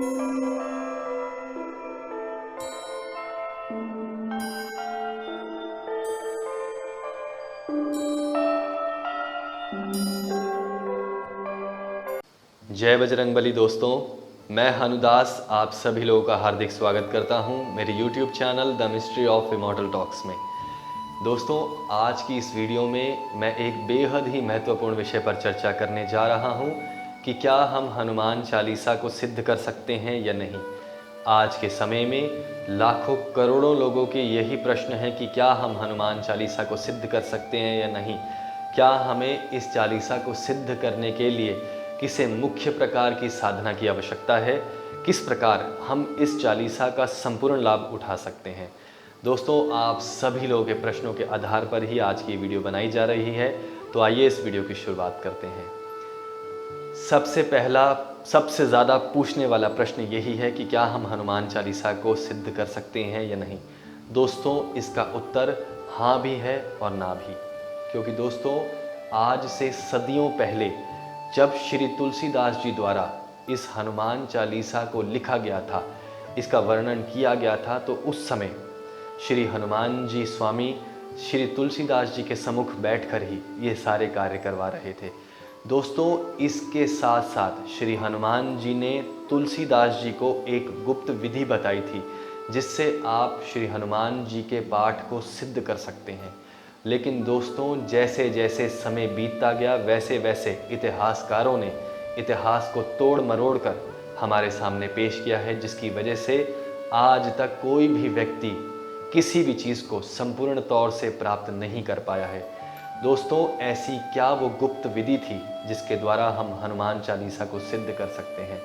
जय बजरंगबली दोस्तों, मैं हनुदास आप सभी लोगों का हार्दिक स्वागत करता हूं मेरे YouTube channel the mystery of immortal talks में। दोस्तों, आज की इस वीडियो में मैं एक बेहद ही महत्वपूर्ण विषय पर चर्चा करने जा रहा हूं कि क्या हम हनुमान चालीसा को सिद्ध कर सकते हैं या नहीं। आज के समय में लाखों करोड़ों लोगों के यही प्रश्न है कि क्या हम हनुमान चालीसा को सिद्ध कर सकते हैं या नहीं। क्या हमें इस चालीसा को सिद्ध करने के लिए किसी मुख्य प्रकार की साधना की आवश्यकता है, किस प्रकार हम इस चालीसा का संपूर्ण लाभ उठा सकते हैं। दोस्तों, आप सभी लोगों के प्रश्नों के आधार पर ही आज की वीडियो बनाई जा रही है, तो आइए इस वीडियो की शुरुआत करते हैं। सबसे पहला, सबसे ज़्यादा पूछने वाला प्रश्न यही है कि क्या हम हनुमान चालीसा को सिद्ध कर सकते हैं या नहीं। दोस्तों, इसका उत्तर हाँ भी है और ना भी, क्योंकि दोस्तों आज से सदियों पहले जब श्री तुलसीदास जी द्वारा इस हनुमान चालीसा को लिखा गया था, इसका वर्णन किया गया था, तो उस समय श्री हनुमान जी स्वामी श्री तुलसीदास जी के सम्मुख बैठकर ही ये सारे कार्य करवा रहे थे। दोस्तों, इसके साथ साथ श्री हनुमान जी ने तुलसीदास जी को एक गुप्त विधि बताई थी, जिससे आप श्री हनुमान जी के पाठ को सिद्ध कर सकते हैं। लेकिन दोस्तों, जैसे जैसे समय बीतता गया, वैसे वैसे इतिहासकारों ने इतिहास को तोड़ मरोड़ कर हमारे सामने पेश किया है, जिसकी वजह से आज तक कोई भी व्यक्ति किसी भी चीज़ को संपूर्ण तौर से प्राप्त नहीं कर पाया है। दोस्तों, ऐसी क्या वो गुप्त विधि थी जिसके द्वारा हम हनुमान चालीसा को सिद्ध कर सकते हैं।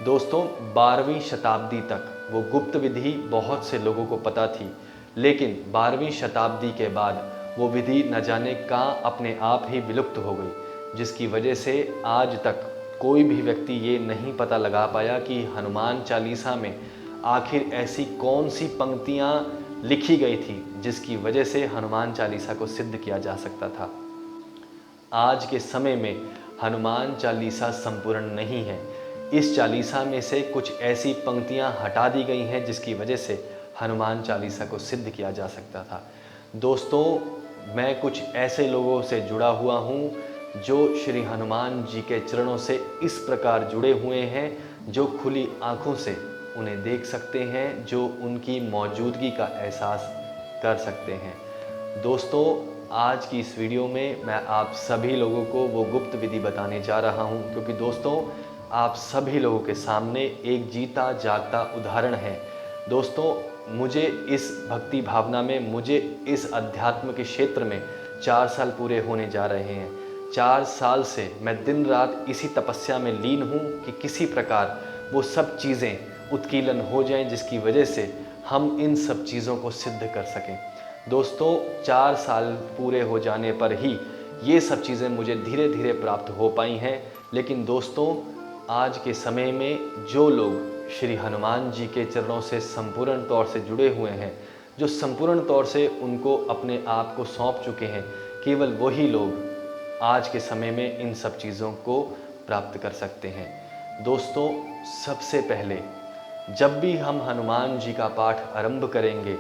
दोस्तों, 12वीं शताब्दी तक वो गुप्त विधि बहुत से लोगों को पता थी, लेकिन 12वीं शताब्दी के बाद वो विधि न जाने कहाँ अपने आप ही विलुप्त हो गई, जिसकी वजह से आज तक कोई भी व्यक्ति ये नहीं पता लगा पाया कि हनुमान चालीसा में आखिर ऐसी कौन सी पंक्तियाँ लिखी गई थी जिसकी वजह से हनुमान चालीसा को सिद्ध किया जा सकता था। आज के समय में हनुमान चालीसा संपूर्ण नहीं है। इस चालीसा में से कुछ ऐसी पंक्तियाँ हटा दी गई हैं जिसकी वजह से हनुमान चालीसा को सिद्ध किया जा सकता था। दोस्तों, मैं कुछ ऐसे लोगों से जुड़ा हुआ हूँ जो श्री हनुमान जी के चरणों से इस प्रकार जुड़े हुए हैं, जो खुली आँखों से उन्हें देख सकते हैं, जो उनकी मौजूदगी का एहसास कर सकते हैं। दोस्तों, आज की इस वीडियो में मैं आप सभी लोगों को वो गुप्त विधि बताने जा रहा हूँ, क्योंकि दोस्तों आप सभी लोगों के सामने एक जीता जागता उदाहरण है। दोस्तों, मुझे इस भक्ति भावना में, मुझे इस अध्यात्म के क्षेत्र में 4 साल पूरे होने जा रहे हैं। 4 साल से मैं दिन रात इसी तपस्या में लीन हूँ कि किसी प्रकार वो सब चीज़ें उत्कीलन हो जाएं, जिसकी वजह से हम इन सब चीज़ों को सिद्ध कर सकें। दोस्तों, 4 साल पूरे हो जाने पर ही ये सब चीज़ें मुझे धीरे धीरे प्राप्त हो पाई हैं। लेकिन दोस्तों, आज के समय में जो लोग श्री हनुमान जी के चरणों से संपूर्ण तौर से जुड़े हुए हैं, जो संपूर्ण तौर से उनको अपने आप को सौंप चुके हैं, केवल वही लोग आज के समय में इन सब चीज़ों को प्राप्त कर सकते हैं। दोस्तों, सबसे पहले जब भी हम हनुमान जी का पाठ आरंभ करेंगे,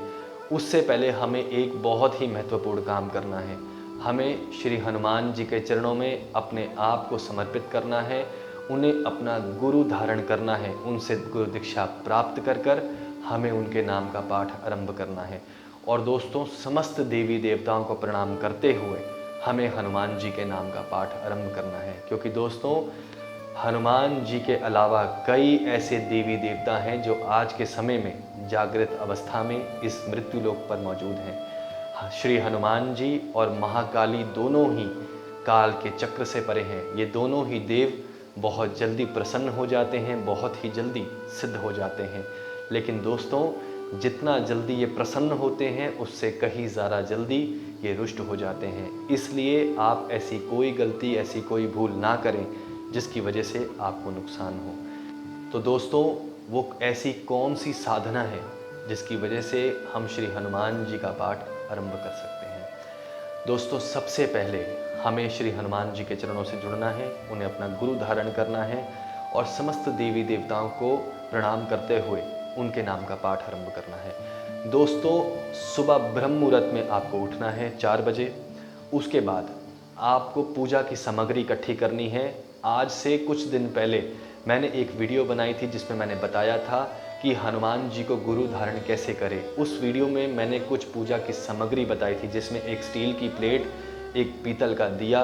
उससे पहले हमें एक बहुत ही महत्वपूर्ण काम करना है। हमें श्री हनुमान जी के चरणों में अपने आप को समर्पित करना है, उन्हें अपना गुरु धारण करना है, उनसे गुरु दीक्षा प्राप्त कर कर हमें उनके नाम का पाठ आरंभ करना है। और दोस्तों, समस्त देवी देवताओं को प्रणाम करते हुए हमें हनुमान जी के नाम का पाठ आरंभ करना है, क्योंकि दोस्तों हनुमान जी के अलावा कई ऐसे देवी देवता हैं जो आज के समय में जागृत अवस्था में इस मृत्यु लोक पर मौजूद हैं। श्री हनुमान जी और महाकाली दोनों ही काल के चक्र से परे हैं। ये दोनों ही देव बहुत जल्दी प्रसन्न हो जाते हैं, बहुत ही जल्दी सिद्ध हो जाते हैं। लेकिन दोस्तों, जितना जल्दी ये प्रसन्न होते हैं, उससे कहीं ज़्यादा जल्दी ये रुष्ट हो जाते हैं। इसलिए आप ऐसी कोई गलती, ऐसी कोई भूल ना करें जिसकी वजह से आपको नुकसान हो। तो दोस्तों, वो ऐसी कौन सी साधना है जिसकी वजह से हम श्री हनुमान जी का पाठ आरंभ कर सकते हैं। दोस्तों, सबसे पहले हमें श्री हनुमान जी के चरणों से जुड़ना है, उन्हें अपना गुरु धारण करना है और समस्त देवी देवताओं को प्रणाम करते हुए उनके नाम का पाठ आरंभ करना है। दोस्तों, सुबह ब्रह्म मुहूर्त में आपको उठना है 4 बजे। उसके बाद आपको पूजा की सामग्री इकट्ठी करनी है। आज से कुछ दिन पहले मैंने एक वीडियो बनाई थी जिसमें मैंने बताया था कि हनुमान जी को गुरु धारण कैसे करें। उस वीडियो में मैंने कुछ पूजा की सामग्री बताई थी जिसमें एक स्टील की प्लेट, एक पीतल का दिया,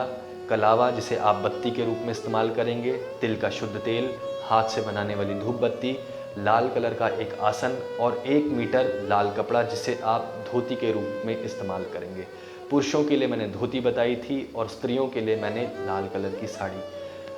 कलावा जिसे आप बत्ती के रूप में इस्तेमाल करेंगे, तिल का शुद्ध तेल, हाथ से बनाने वाली धूप बत्ती, लाल कलर का एक आसन और 1 मीटर लाल कपड़ा जिसे आप धोती के रूप में इस्तेमाल करेंगे। पुरुषों के लिए मैंने धोती बताई थी और स्त्रियों के लिए मैंने लाल कलर की साड़ी।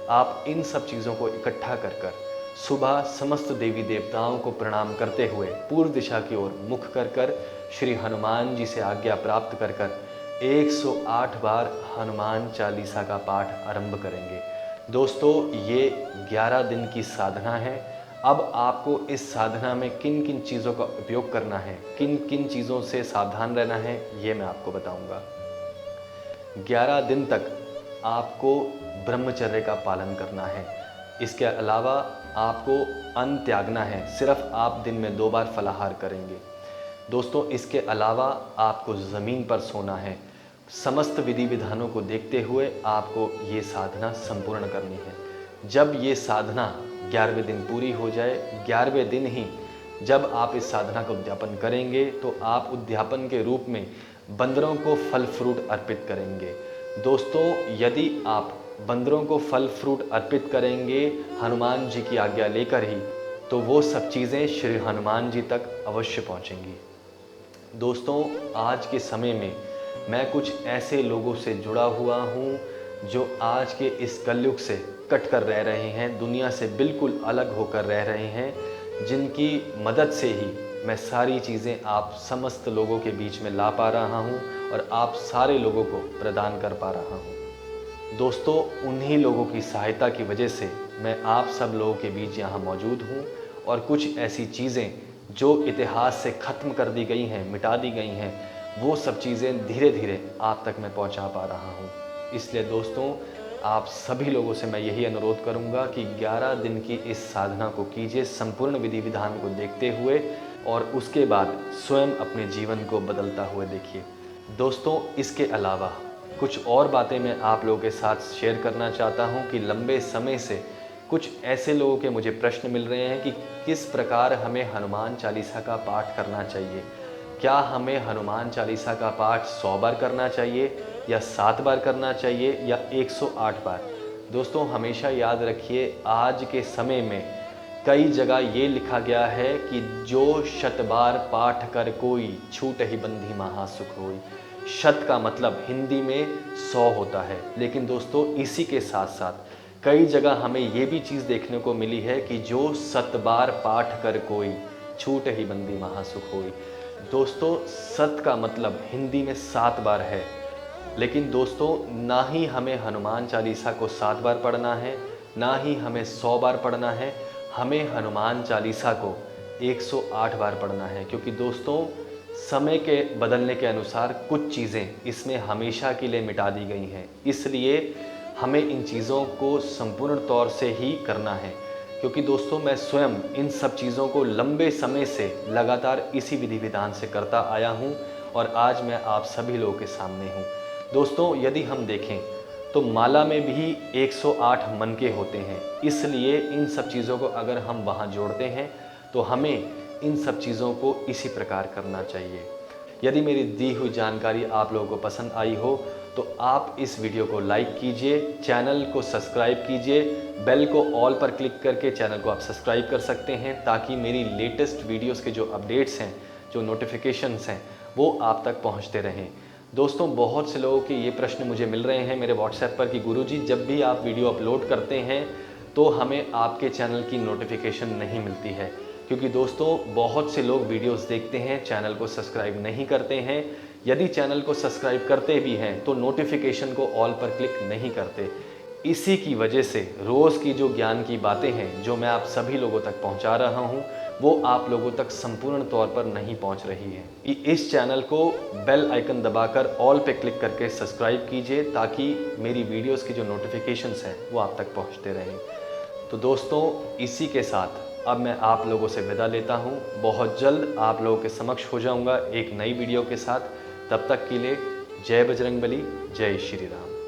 आप इन सब चीज़ों को इकट्ठा कर सुबह समस्त देवी देवताओं को प्रणाम करते हुए पूर्व दिशा की ओर मुख कर श्री हनुमान जी से आज्ञा प्राप्त कर 108 बार हनुमान चालीसा का पाठ आरंभ करेंगे। दोस्तों, ये 11 दिन की साधना है। अब आपको इस साधना में किन किन चीज़ों का उपयोग करना है, किन किन चीज़ों से सावधान रहना है, ये मैं आपको बताऊंगा। 11 दिन तक आपको ब्रह्मचर्य का पालन करना है। इसके अलावा आपको अन्न त्यागना है। सिर्फ आप दिन में 2 बार फलाहार करेंगे। दोस्तों, इसके अलावा आपको ज़मीन पर सोना है। समस्त विधि विधानों को देखते हुए आपको ये साधना संपूर्ण करनी है। जब ये साधना 11वें दिन पूरी हो जाए, 11वें दिन ही जब आप इस साधना का उद्यापन करेंगे तो आप उद्यापन के रूप में बंदरों को फल फ्रूट अर्पित करेंगे। दोस्तों, यदि आप बंदरों को फल फ्रूट अर्पित करेंगे हनुमान जी की आज्ञा लेकर ही, तो वो सब चीज़ें श्री हनुमान जी तक अवश्य पहुंचेंगी। दोस्तों, आज के समय में मैं कुछ ऐसे लोगों से जुड़ा हुआ हूँ जो आज के इस कलयुग से कट कर रह रहे हैं, दुनिया से बिल्कुल अलग होकर रह रहे हैं, जिनकी मदद से ही मैं सारी चीज़ें आप समस्त लोगों के बीच में ला पा रहा हूँ और आप सारे लोगों को प्रदान कर पा रहा हूँ। दोस्तों, उन्हीं लोगों की सहायता की वजह से मैं आप सब लोगों के बीच यहाँ मौजूद हूँ और कुछ ऐसी चीज़ें जो इतिहास से ख़त्म कर दी गई हैं, मिटा दी गई हैं, वो सब चीज़ें धीरे धीरे आप तक मैं पहुँचा पा रहा हूँ। इसलिए दोस्तों, आप सभी लोगों से मैं यही अनुरोध करूँगा कि 11 दिन की इस साधना को कीजिए संपूर्ण विधि विधान को देखते हुए और उसके बाद स्वयं अपने जीवन को बदलता हुए देखिए। दोस्तों, इसके अलावा कुछ और बातें मैं आप लोगों के साथ शेयर करना चाहता हूं कि लंबे समय से कुछ ऐसे लोगों के मुझे प्रश्न मिल रहे हैं कि किस प्रकार हमें हनुमान चालीसा का पाठ करना चाहिए। क्या हमें हनुमान चालीसा का पाठ 100 बार करना चाहिए या 7 बार करना चाहिए या 108 बार। दोस्तों, हमेशा याद रखिए, आज के समय में कई जगह ये लिखा गया है कि जो 100 बार पाठ कर कोई, छूट ही बंधी महासुख होई। 100 का मतलब हिंदी में 100 होता है, लेकिन दोस्तों इसी के साथ साथ कई जगह हमें ये भी चीज़ देखने को मिली है कि जो 100 बार पाठ कर कोई, छूट ही बंदी महासुख होई। दोस्तों, 100 का मतलब हिंदी में 7 बार है, लेकिन दोस्तों ना ही हमें हनुमान चालीसा को 7 बार पढ़ना है, ना ही हमें 100 बार पढ़ना है। हमें हनुमान चालीसा को 108 बार पढ़ना है, क्योंकि दोस्तों समय के बदलने के अनुसार कुछ चीज़ें इसमें हमेशा के लिए मिटा दी गई हैं। इसलिए हमें इन चीज़ों को संपूर्ण तौर से ही करना है, क्योंकि दोस्तों मैं स्वयं इन सब चीज़ों को लंबे समय से लगातार इसी विधि विधान से करता आया हूँ और आज मैं आप सभी लोगों के सामने हूँ। दोस्तों, यदि हम देखें तो माला में भी 108 मनके होते हैं, इसलिए इन सब चीज़ों को अगर हम वहाँ जोड़ते हैं तो हमें इन सब चीज़ों को इसी प्रकार करना चाहिए। यदि मेरी दी हुई जानकारी आप लोगों को पसंद आई हो तो आप इस वीडियो को लाइक कीजिए, चैनल को सब्सक्राइब कीजिए, बेल को ऑल पर क्लिक करके चैनल को आप सब्सक्राइब कर सकते हैं ताकि मेरी लेटेस्ट वीडियोस के जो अपडेट्स हैं, जो नोटिफिकेशंस हैं, वो आप तक पहुंचते रहें। दोस्तों, बहुत से लोगों के ये प्रश्न मुझे मिल रहे हैं मेरे व्हाट्सएप पर कि गुरुजी जब भी आप वीडियो अपलोड करते हैं तो हमें आपके चैनल की नोटिफिकेशन नहीं मिलती है, क्योंकि दोस्तों बहुत से लोग वीडियोस देखते हैं, चैनल को सब्सक्राइब नहीं करते हैं। यदि चैनल को सब्सक्राइब करते भी हैं तो नोटिफिकेशन को ऑल पर क्लिक नहीं करते। इसी की वजह से रोज़ की जो ज्ञान की बातें हैं जो मैं आप सभी लोगों तक पहुंचा रहा हूं, वो आप लोगों तक संपूर्ण तौर पर नहीं पहुंच रही है। इस चैनल को बेल आइकन दबाकर ऑल पे क्लिक करके सब्सक्राइब कीजिए ताकि मेरी वीडियोस की जो नोटिफिकेशंस हैं वो आप तक पहुंचते रहें। तो दोस्तों इसी के साथ अब मैं आप लोगों से विदा लेता हूँ। बहुत जल्द आप लोगों के समक्ष हो जाऊँगा एक नई वीडियो के साथ। तब तक के लिए जय बजरंगबली, जय श्री राम।